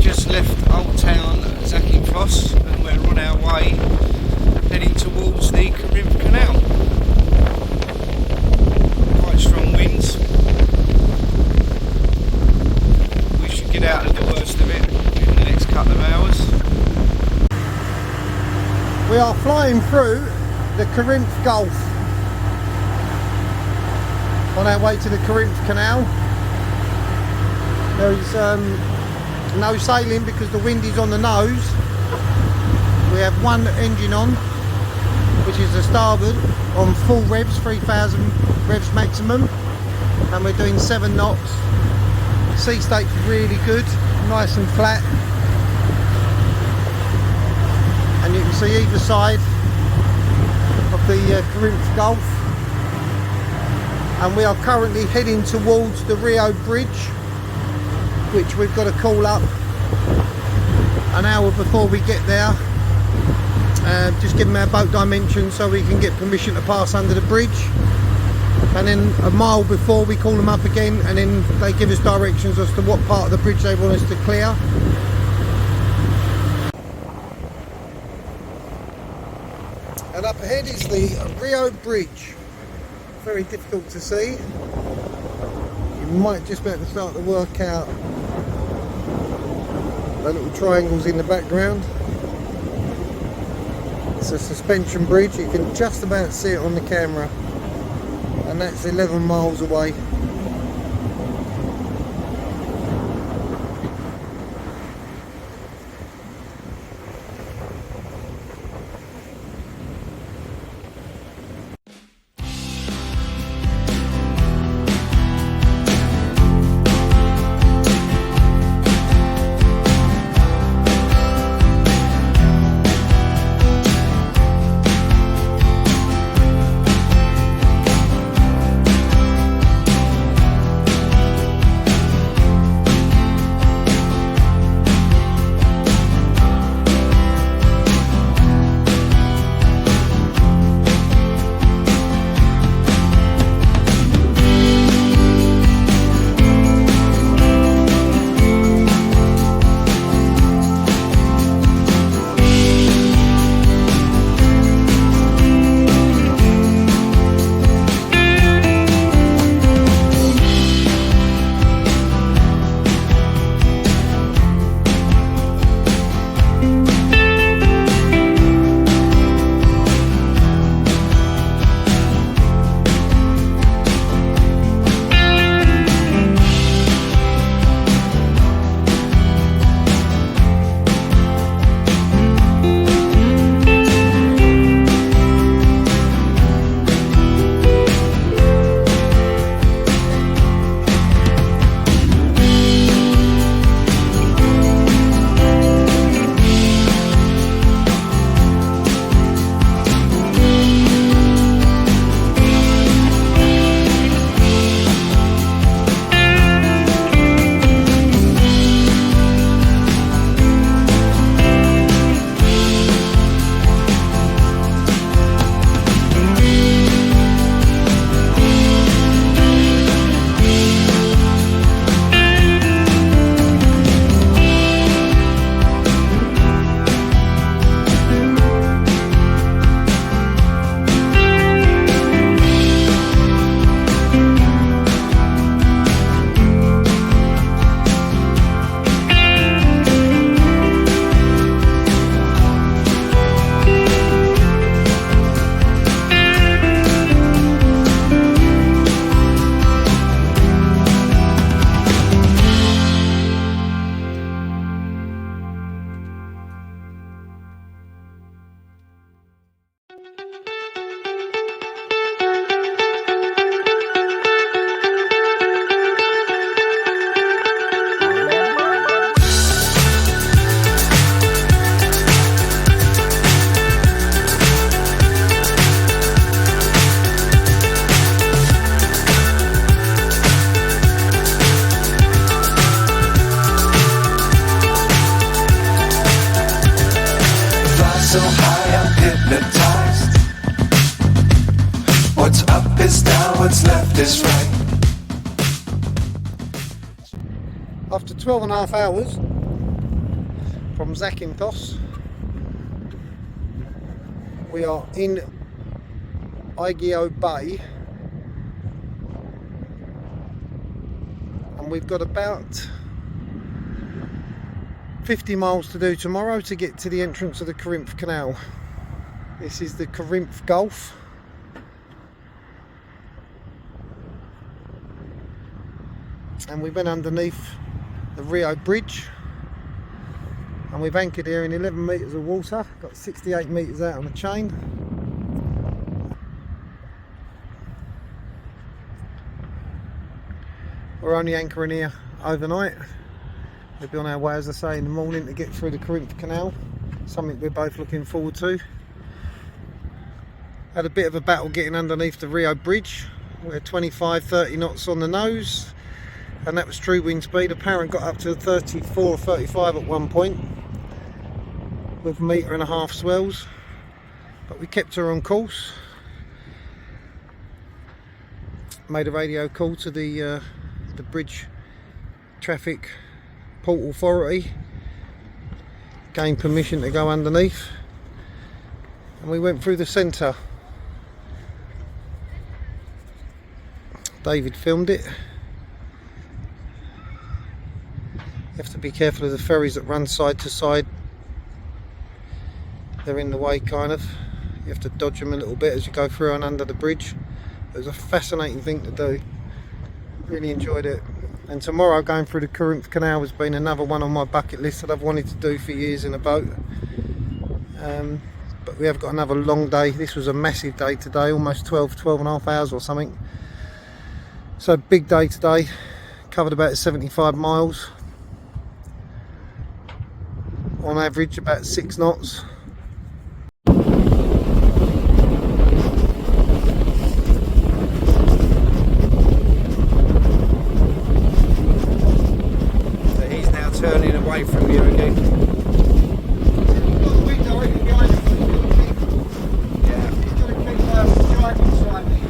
just left Old Town Zakynthos and we're on our way heading towards the Corinth Canal. Quite strong winds. We should get out of the worst of it in the next couple of hours. We are flying through the Corinth Gulf on our way to the Corinth Canal. There is no sailing because the wind is on the nose. We have one engine on, which is the starboard, on full revs, 3,000 revs maximum, and we're doing 7 knots. Sea state's really good, nice and flat, and you can see either side of the Corinth Gulf. And we are currently heading towards the Rio Bridge, which we've got to call up an hour before we get there. Just give them our boat dimensions so we can get permission to pass under the bridge, and then a mile before we call them up again, and then they give us directions as to what part of the bridge they want us to clear. And up ahead is the Rio Bridge. Very difficult to see. You might just be able to start to work out the little triangles in the background. It's a suspension bridge, you can just about see it on the camera, and that's 11 miles away. so high I'm hypnotized. What's up is down, what's left is right. After 12.5 hours, from Zakynthos. We are in Aegeo Bay, and we've got about 50 miles to do tomorrow to get to the entrance of the Corinth Canal. This is the Corinth Gulf. And we went underneath the Rio Bridge, and we've anchored here in 11 metres of water, got 68 metres out on the chain. We're only anchoring here overnight. We'll be on our way, as I say, in the morning to get through the Corinth Canal, something we're both looking forward to. Had a bit of a battle getting underneath the Rio Bridge. We're 25-30 knots on the nose, and that was true wind speed. Apparently got up to 34 or 35 at one point with 1.5 metre swells, but we kept her on course. Made a radio call to the Bridge Traffic Port Authority, gained permission to go underneath, and we went through the centre. David filmed it. You have to be careful of the ferries that run side to side. They're in the way, kind of. You have to dodge them a little bit as you go through and under the bridge. It was a fascinating thing to do. Really enjoyed it. And tomorrow, going through the Corinth Canal has been another one on my bucket list that I've wanted to do for years in a boat. But we have got another long day. This was a massive day today, almost 12 and a half hours or something. So big day today. Covered about 75 miles. On average about 6 knots. Turning away from you again. Yeah. He's got to keep driving slightly.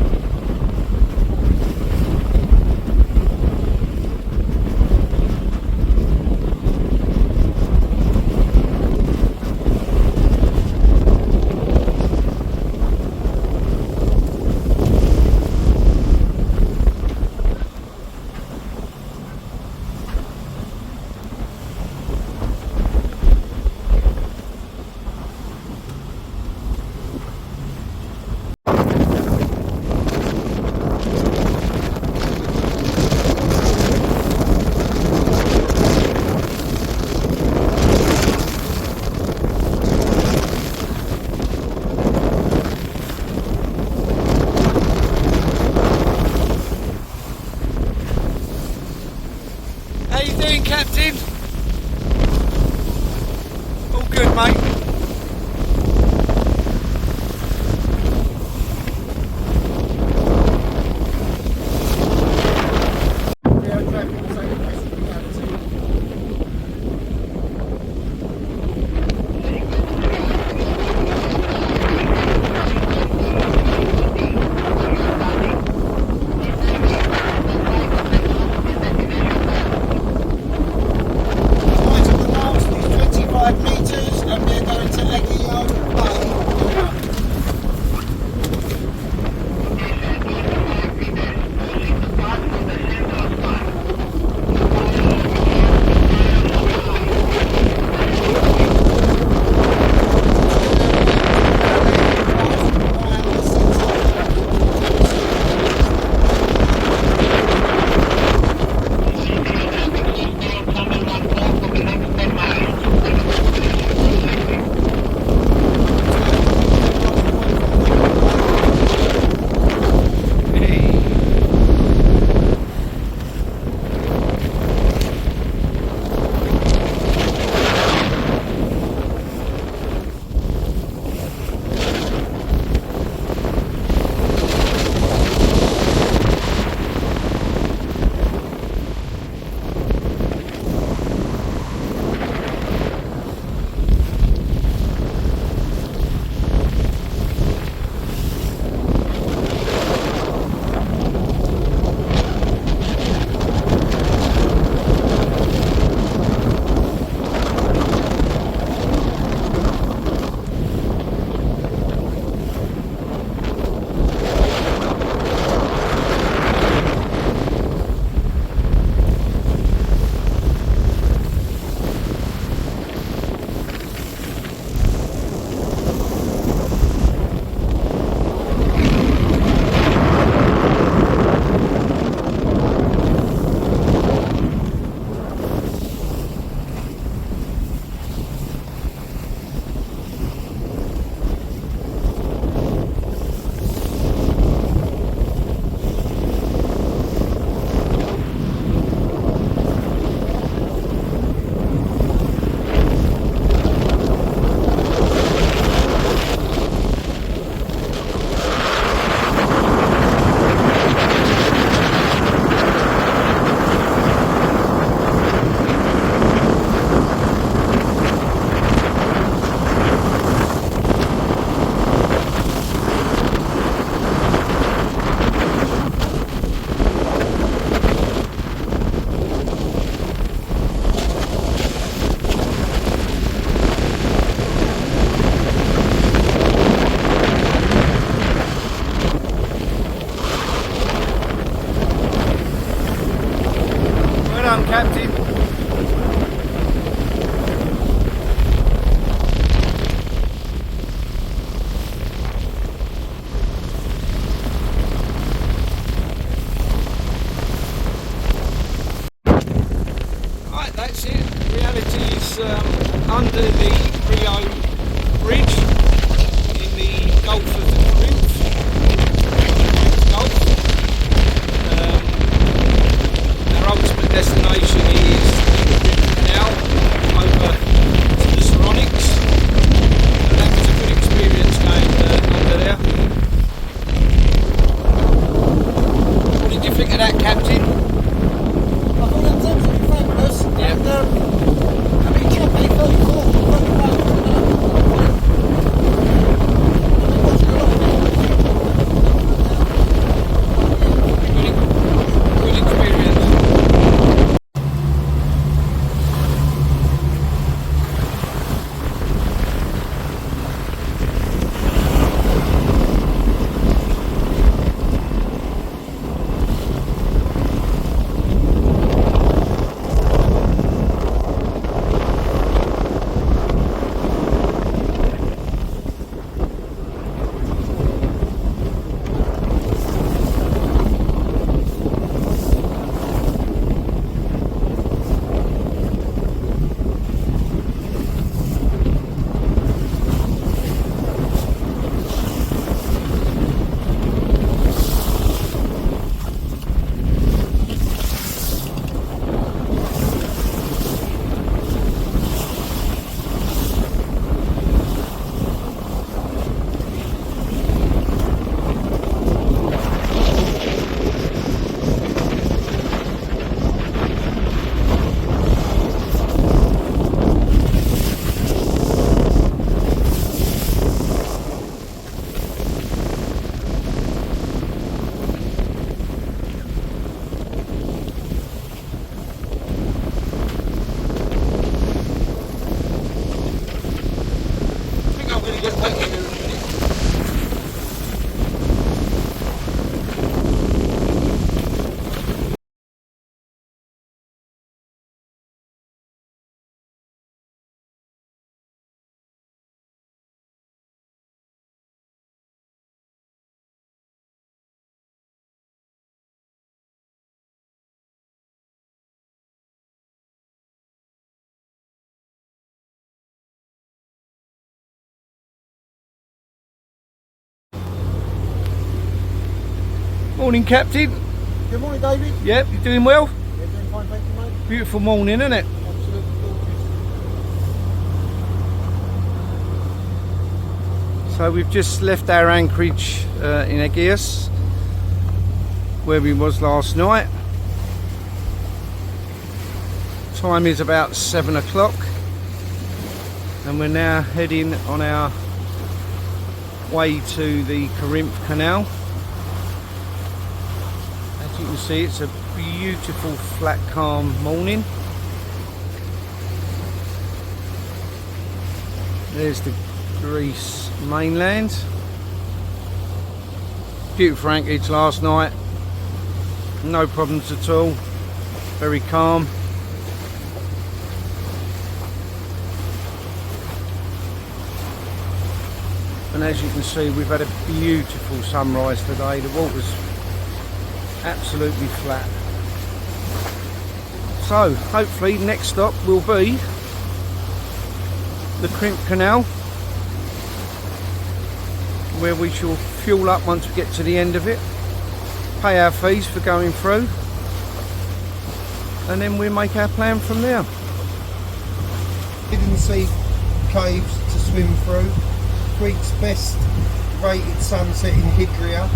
How you doing, Captain? All good, mate. Metres, and we're going that's it. Reality is under the Rio Bridge in the Gulf of the Corinth Gulf. Our ultimate destination is the Corinth Canal over to the Saronics. And that was a good experience going under there. What did you think of that, Captain? I thought that was absolutely fabulous. Yeah. And, a bit choppy, 34, 35. Good experience. Morning, Captain. Good morning, David. Yep, you doing well? Yeah, doing fine, thank you, mate. Beautiful morning, isn't it? Absolutely gorgeous. So we've just left our anchorage in Aegeus, where we was last night. Time is about 7 o'clock, and we're now heading on our way to the Corinth Canal. As you can see, it's a beautiful flat calm morning. There's the Greece mainland. Beautiful anchorage last night, no problems at all, very calm. And as you can see, we've had a beautiful sunrise today. The water's absolutely flat. So hopefully next stop will be the Corinth Canal, where we shall fuel up once we get to the end of it, pay our fees for going through, and then we'll make our plan from there. Hidden sea caves to swim through. Crete best rated sunset in Hydria.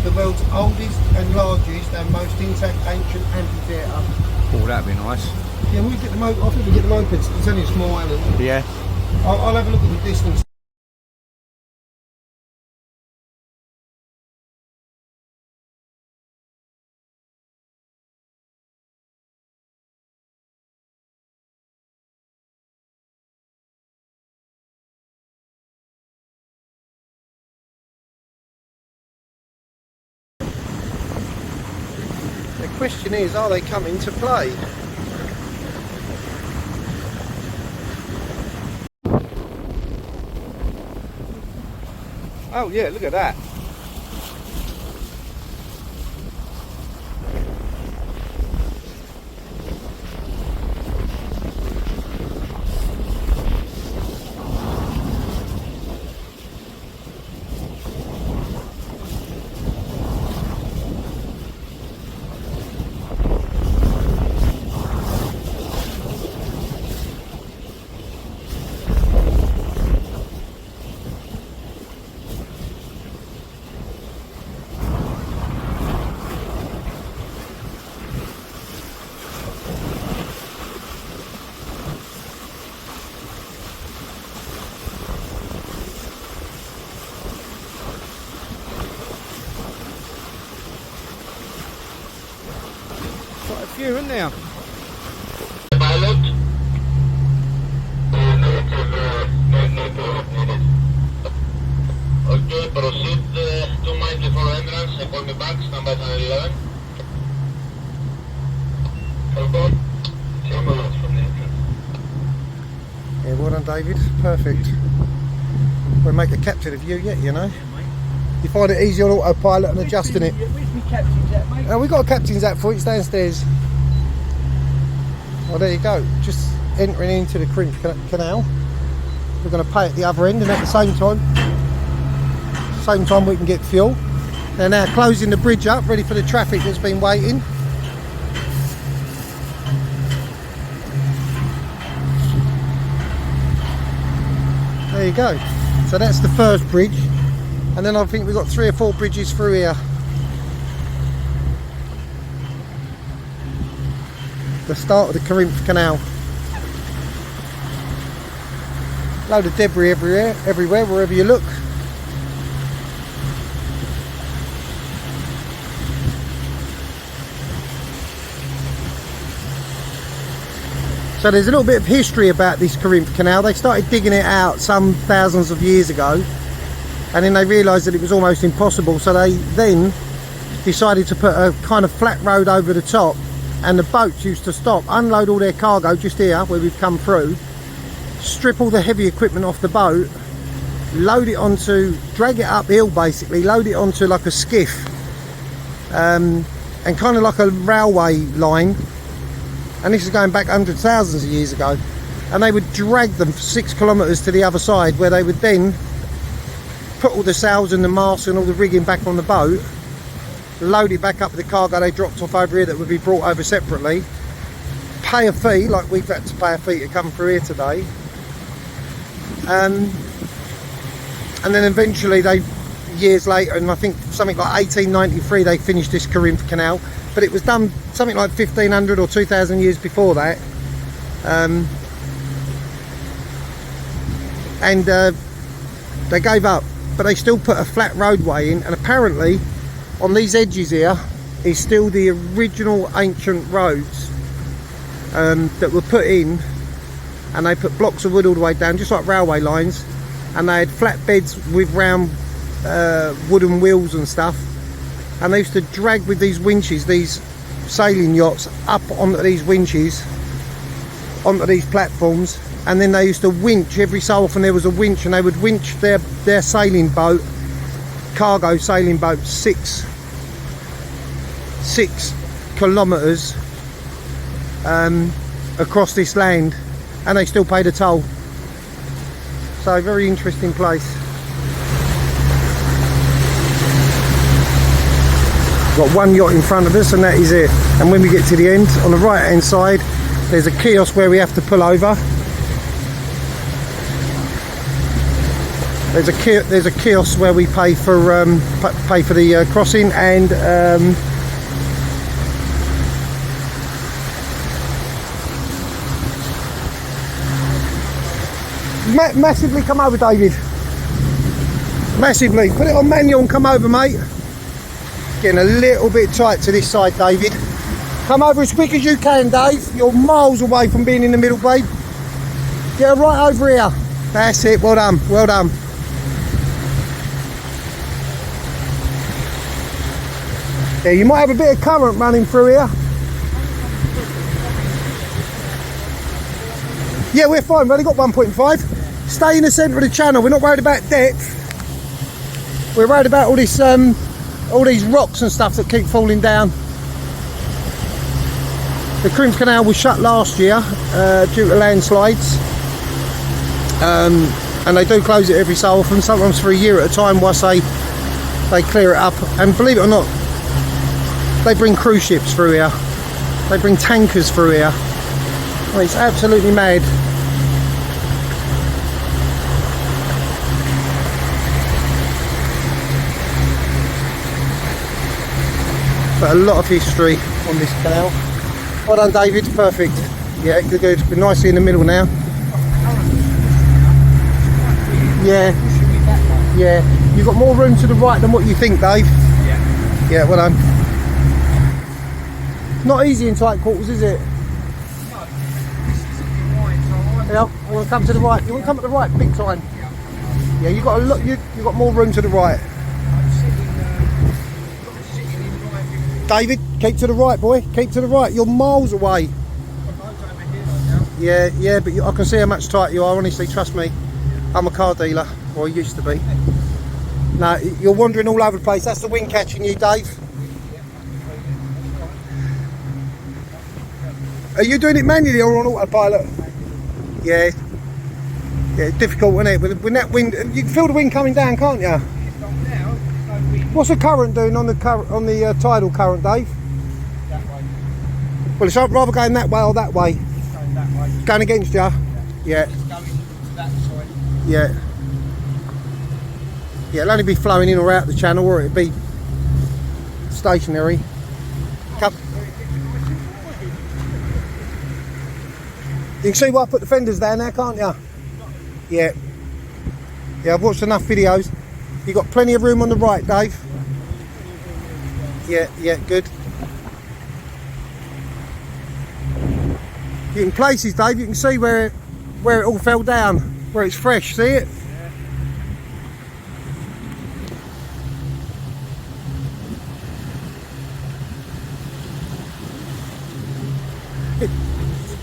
The world's oldest and largest and most intact ancient amphitheatre. Oh, that'd be nice. Yeah, we'll get the I think we'll get the mopeds. It's only a small island. Yeah. I'll have a look at the distance. The question is, are they coming to play? Oh yeah, look at that. few, isn't there? Pilot. Okay, proceed 2 miles before entrance and call me back, stand by channel 11. Falcon, 2 miles from the entrance. Yeah, well done, David. Perfect. We'll make a captain of you yet, you know. You find it easy on autopilot and adjusting it. Where's my captain's at, mate? We've got a captain's app for it, it's downstairs. Well, there you go. Just entering into the Corinth Canal. We're going to pay at the other end, and at the same time we can get fuel. They're now closing the bridge up, ready for the traffic that's been waiting. There you go. So that's the first bridge, and then I think we've got 3 or 4 bridges through here. The start of the Corinth Canal. Load of debris everywhere, wherever you look. So there's a little bit of history about this Corinth Canal. They started digging it out some thousands of years ago, and then they realised that it was almost impossible, so they then decided to put a kind of flat road over the top, and the boats used to stop, unload all their cargo just here where we've come through, strip all the heavy equipment off the boat, load it onto, drag it uphill basically, load it onto like a skiff, and kind of like a railway line. And this is going back hundreds, thousands of years ago, and they would drag them for 6 kilometres to the other side, where they would then put all the sails and the masts and all the rigging back on the boat, load it back up with the cargo they dropped off over here that would be brought over separately, pay a fee, like we've had to pay a fee to come through here today, and then eventually they, years later, and I think something like 1893, they finished this Corinth Canal. But it was done something like 1500 or 2000 years before that, and they gave up, but they still put a flat roadway in, and apparently on these edges here is still the original ancient roads that were put in, and they put blocks of wood all the way down, just like railway lines, and they had flat beds with round wooden wheels and stuff. And they used to drag with these winches, these sailing yachts, up onto these winches, onto these platforms, and then they used to winch. Every so often there was a winch, and they would winch their sailing boat, cargo sailing boat, 6 kilometres across this land, and they still paid a toll. So very interesting place. Got one yacht in front of us, and that is it. And when we get to the end, on the right hand side, there's a kiosk where we have to pull over. There's a kiosk where we pay for the crossing, and massively come over, David. Massively. Put it on manual and come over, mate. Getting a little bit tight to this side, David. Come over as quick as you can, Dave. You're miles away from being in the middle, babe. Get right over here. That's it. Well done. Well done. Yeah, you might have a bit of current running through here. Yeah, we're fine. We've only got 1.5. Stay in the centre of the channel. We're not worried about depth. We're worried about all this, all these rocks and stuff that keep falling down. The Corinth Canal was shut last year due to landslides, and they do close it every so often, sometimes for a year at a time, whilst they clear it up. And believe it or not, they bring cruise ships through here, they bring tankers through here. Well, it's absolutely mad. But a lot of history on this canal. Well done, David. Perfect. Yeah, good. We're nicely in the middle now. Yeah. Yeah. You've got more room to the right than what you think, Dave. Yeah. Yeah, well done. Not easy in tight quarters, is it? No, this isn't wide, so Yeah, you want to come to the right. You want to come at the right, big time. Yeah, you got a lot. You got more room to the right. I'm sitting in right with David, keep to the right, boy. Keep to the right. You're miles away. the boat over here right now. Yeah, but I can see how much tighter you are. Honestly, trust me. I'm a car dealer, or I used to be. No, you're wandering all over the place. That's the wind catching you, Dave. Are you doing it manually or on autopilot? Yeah. Yeah, it's difficult, isn't it? With that wind, you can feel the wind coming down, can't you? Now, there's no wind What's the current doing on the tidal current, Dave? that way. Well, it's rather going that way or that way. It's going that way. Going against you. Yeah. It's going to that side. Yeah. Yeah, it'll only be flowing in or out the channel, or it'll be stationary. You can see why I put the fenders down there, can't you? Yeah. Yeah, I've watched enough videos. You've got plenty of room on the right, Dave. Yeah, good. In places, Dave, you can see where it all fell down, where it's fresh, see it? It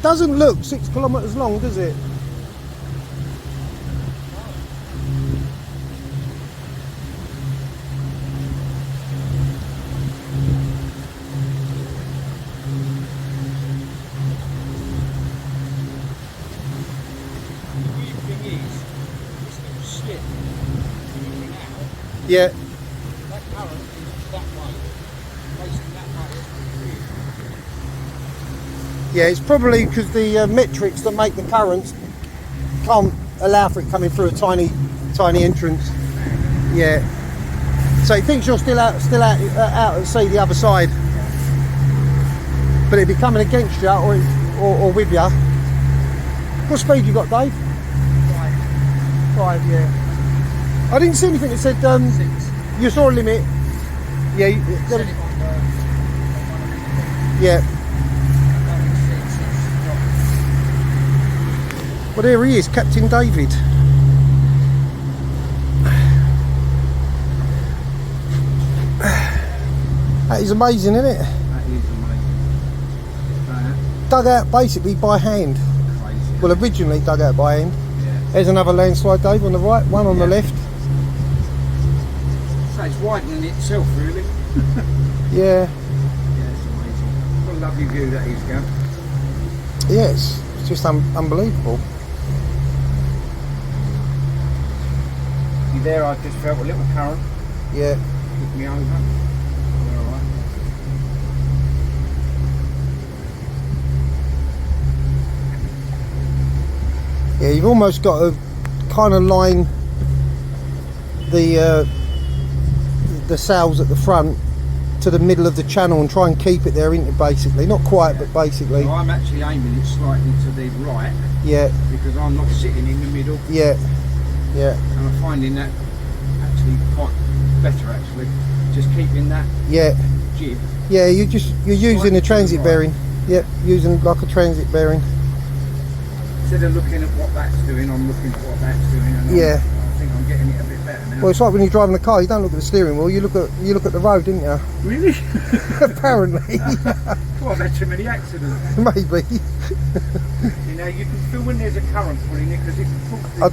doesn't look 6 kilometres long, does it? Yeah. That current is that way, facing that way. Yeah, it's probably because the metrics that make the currents can't allow for it coming through a tiny entrance. Yeah. So it thinks you're still out at sea the other side, but it'd be coming against you or with you. What speed you got, Dave? 5, yeah. I didn't see anything that said 6. you saw a limit. Yeah. Set it on Yeah. 6. Well, there he is, Captain David. That is amazing, isn't it? That is amazing. Dug out basically by hand. Crazy. Well, originally dug out by hand. Yeah. There's another landslide, Dave, on the right, one on the left. So it's widening itself, really. Yeah. Yeah, it's amazing. What a lovely view that is, Gav. Yes, it's just unbelievable. You there, I just felt a little current. Yeah. Took me over. We're all right. Yeah, you've almost got to kind of line the sails at the front to the middle of the channel and try and keep it there, basically. Not quite, but basically. So I'm actually aiming it slightly to the right Yeah, because I'm not sitting in the middle, yeah, yeah, and I'm finding that actually quite better. Actually, just keeping that yeah. jib. Yeah, you're using a transit right. bearing. Yep, using like a transit bearing. Instead of looking at what that's doing, I'm looking at what that's doing, and Yeah. I think I'm getting it a bit better now. Well, it's like when you're driving a car, you don't look at the steering wheel, you look at the road, didn't you? Really? Apparently. Well, I've had too many accidents. Maybe. You know, you can feel when there's a current pulling it because it pulls the I'll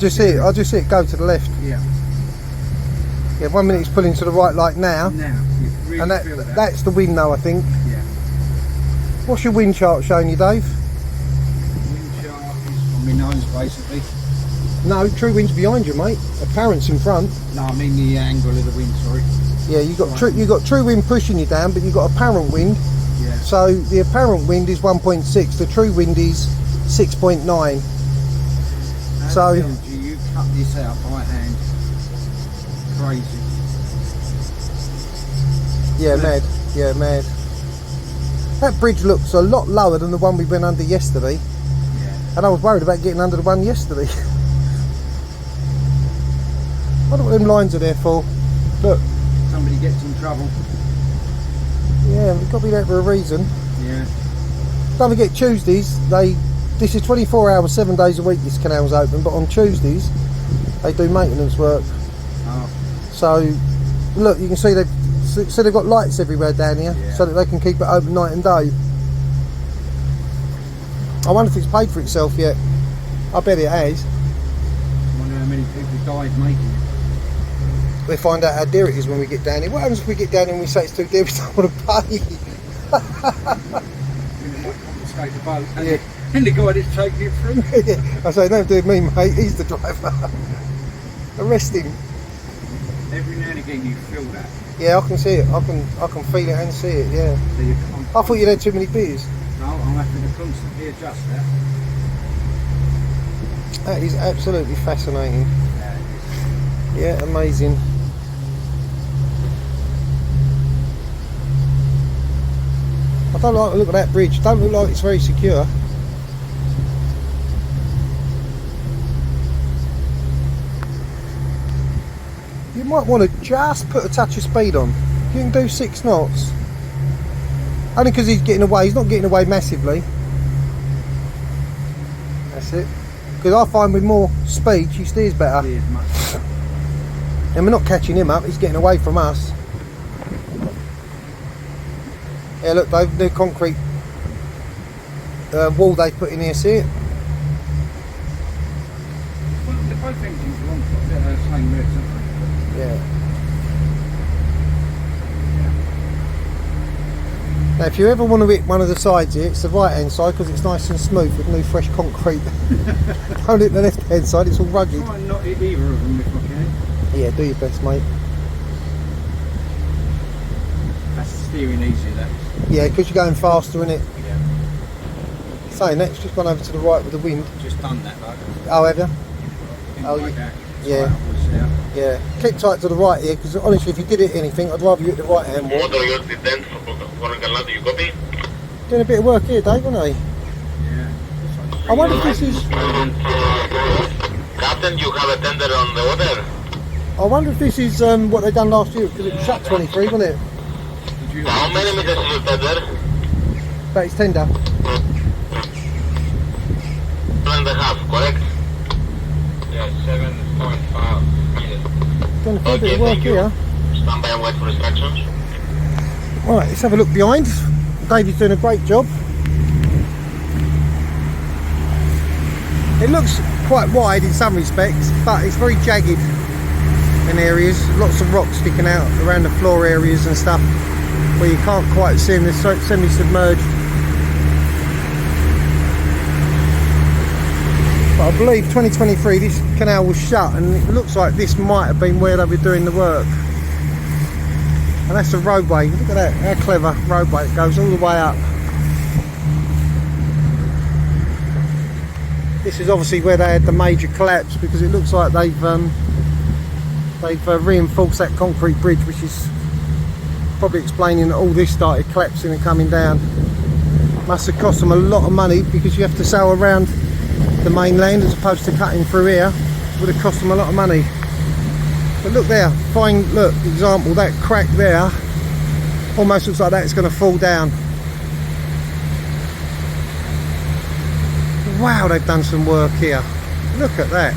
just see it go to the left. Yeah. Yeah, 1 minute it's pulling to the right like now. Now, you really And feel that. that's the wind though, I think. Yeah. What's your wind chart showing you, Dave? Wind chart is on my nose, basically. No, true wind's behind you, mate. Apparent's in front. No, I mean the angle of the wind, sorry. Yeah, you got true wind pushing you down, but you've got apparent wind. Yeah. So the apparent wind is 1.6, the true wind is 6.9. How So- the hell do you cut this out by hand? Crazy. Yeah, mad. Yeah, mad. That bridge looks a lot lower than the one we went under yesterday, Yeah. and I was worried about getting under the one yesterday. I don't know what them lines are there for. Look, Somebody gets in trouble. yeah, we've got to be there for a reason. Yeah. Yeah. Don't forget Tuesdays, this is 24 hours, 7 days a week this canal's open, but on Tuesdays they do maintenance work. Oh. So look, you can see they've got lights everywhere down here, Yeah. so that they can keep it open night and day. I wonder if it's paid for itself yet. I bet it has. I wonder how many people died making it. We'll find out how dear it is when we get down here. What happens if we get down here and we say it's too dear, we don't want to pay? We might confiscate the boat. Yeah. And the guy that's taking it through. Yeah. I say, don't do it me, mate, he's the driver. Arrest him. Every now and again you feel that. Yeah, I can see it. I can feel it and see it, yeah. So you I thought you'd had too many beers. No, I'm having to constantly adjust that. That is absolutely fascinating. Yeah, it is. Yeah, amazing. I don't like the look at that bridge. Don't look like it's very secure. You might want to just put a touch of speed on. You can do 6 knots. Only because he's getting away. He's not getting away massively. That's it. Because I find with more speed, she steers better. It is much. And we're not catching him up. He's getting away from us. Yeah, look, Dave, the concrete wall they put in here, see it? Well, the both engines are on the same route, aren't they? Yeah. Now, if you ever want to hit one of the sides here, it's the right hand side because it's nice and smooth with new fresh concrete. Don't hit the left hand side, it's all rugged. Try and not hit either of them if I can. Yeah, do your best, mate. That's steering easier, that is. Yeah, because you're going faster, innit? Yeah. Saying that, it's just gone over to the right with the wind. Just done that though. Oh, have you? Oh, Like yeah. that. Yeah. Right upwards there. Yeah. Keep tight to the right here because honestly, if you did hit anything, I'd rather you hit the right hand wall. Motor yours is dent for Corinth Canal, do you copy? Doing a bit of work here, Dave, aren't they? Yeah. I wonder if this is. Captain, you have a tender on the water? I wonder if this is what they done last year because it was shut 23, wasn't it? How many meters is your tender? But it's tender. 7.5, correct? Yes, 7.5 meters. Doing a fair bit Okay, of work thank you. here. Stand by and wait for instructions. Right, let's have a look behind. Davey's doing a great job. It looks quite wide in some respects, but it's very jagged in areas. Lots of rocks sticking out around the floor areas and stuff where you can't quite see them. They're semi-submerged. But I believe 2023 this canal was shut and it looks like this might have been where they were doing the work. And that's a roadway. Look at that, how clever roadway. It goes all the way up. This is obviously where they had the major collapse because it looks like they've reinforced that concrete bridge, which is probably explaining that all this started collapsing and coming down. Must have cost them a lot of money because you have to sail around the mainland as opposed to cutting through here. Would have cost them a lot of money. But look there, fine, look, example, that crack there almost looks like that's going to fall down. Wow, they've done some work here. Look at that.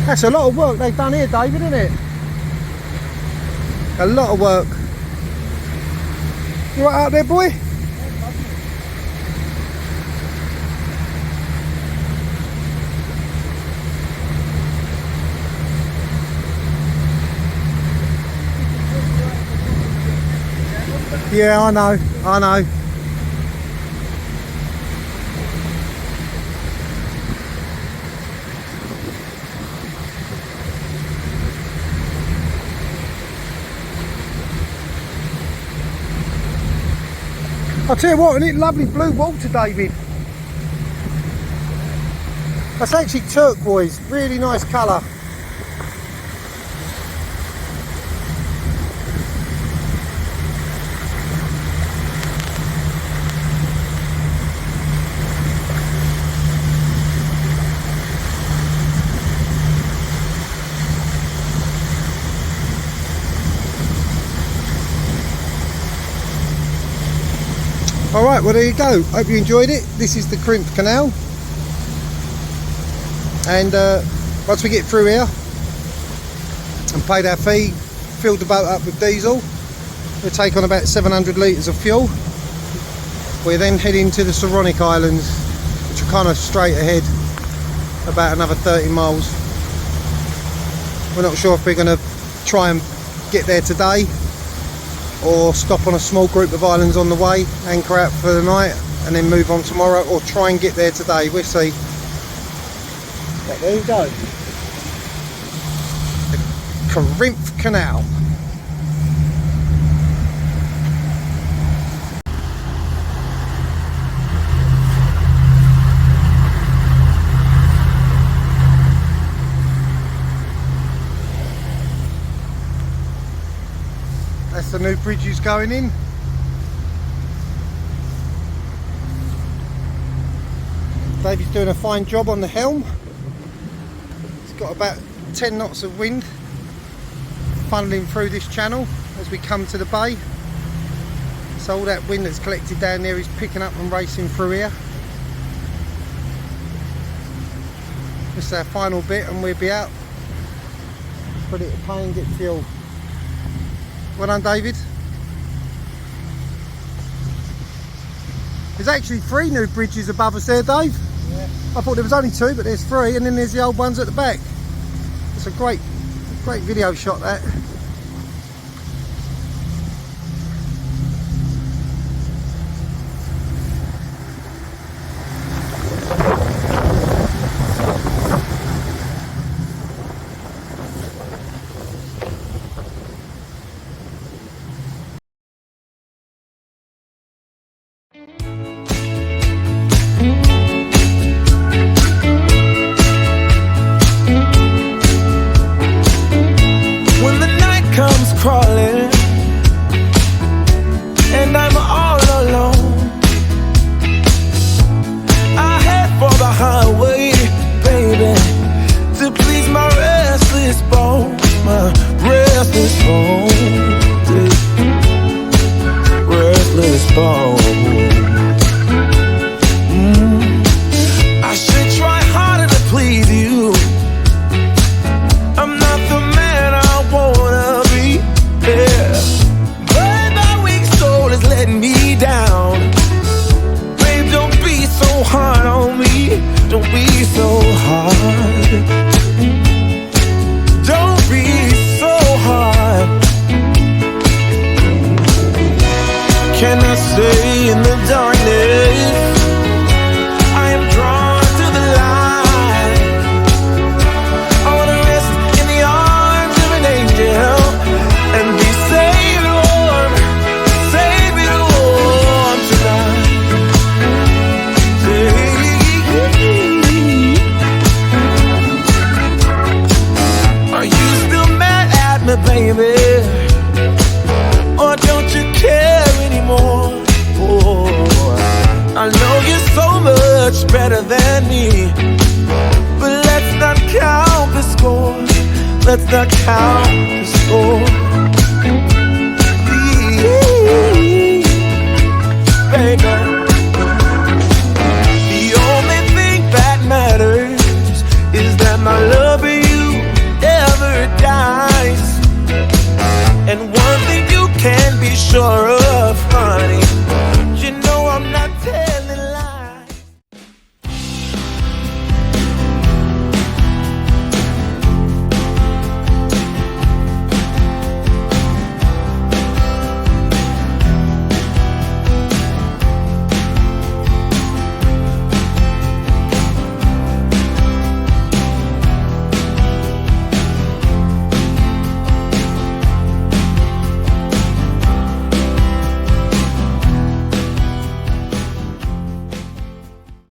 That's a lot of work they've done here, David, isn't it? A lot of work. You right out there, boy? Yeah, I know, I know. I'll tell you what, isn't it lovely blue water, David? That's actually turquoise, really nice colour. Alright, well there you go. Hope you enjoyed it. This is the Corinth Canal. And once we get through here and paid our fee, filled the boat up with diesel, we'll take on about 700 litres of fuel. We're then heading to the Saronic Islands, which are kind of straight ahead, about another 30 miles. We're not sure if we're going to try and get there today or stop on a small group of islands on the way, anchor out for the night and then move on tomorrow, or try and get there today. We'll see. But there you go. The Corinth Canal. That's the new bridges going in. David's doing a fine job on the helm. It's got about 10 knots of wind funneling through this channel as we come to the bay. So all that wind that's collected down there is picking up and racing through here. This is our final bit and we'll be out. Put it to pay and get fuel. Well done, David. There's actually 3 new bridges above us there, Dave. Yeah. I thought there was only 2, but there's 3, and then there's the old ones at the back. It's a great video shot, that. Crawling, and I'm all alone. I head for the highway, baby, to please my restless bones, my restless bones, restless bones. I should try harder to please you. I'm not the man I wanna be. Yeah. But my weak soul is letting me down. Babe, don't be so hard on me. Don't be so hard. Don't be so hard. Can I stay in the darkness? I am drawn to the light. I wanna rest in the arms of an angel and be saved warm tonight. Are you still mad at me, baby? Or don't you care anymore? Oh, I know you're so much better than me, but let's not count the score. Let's not count the score. Baby.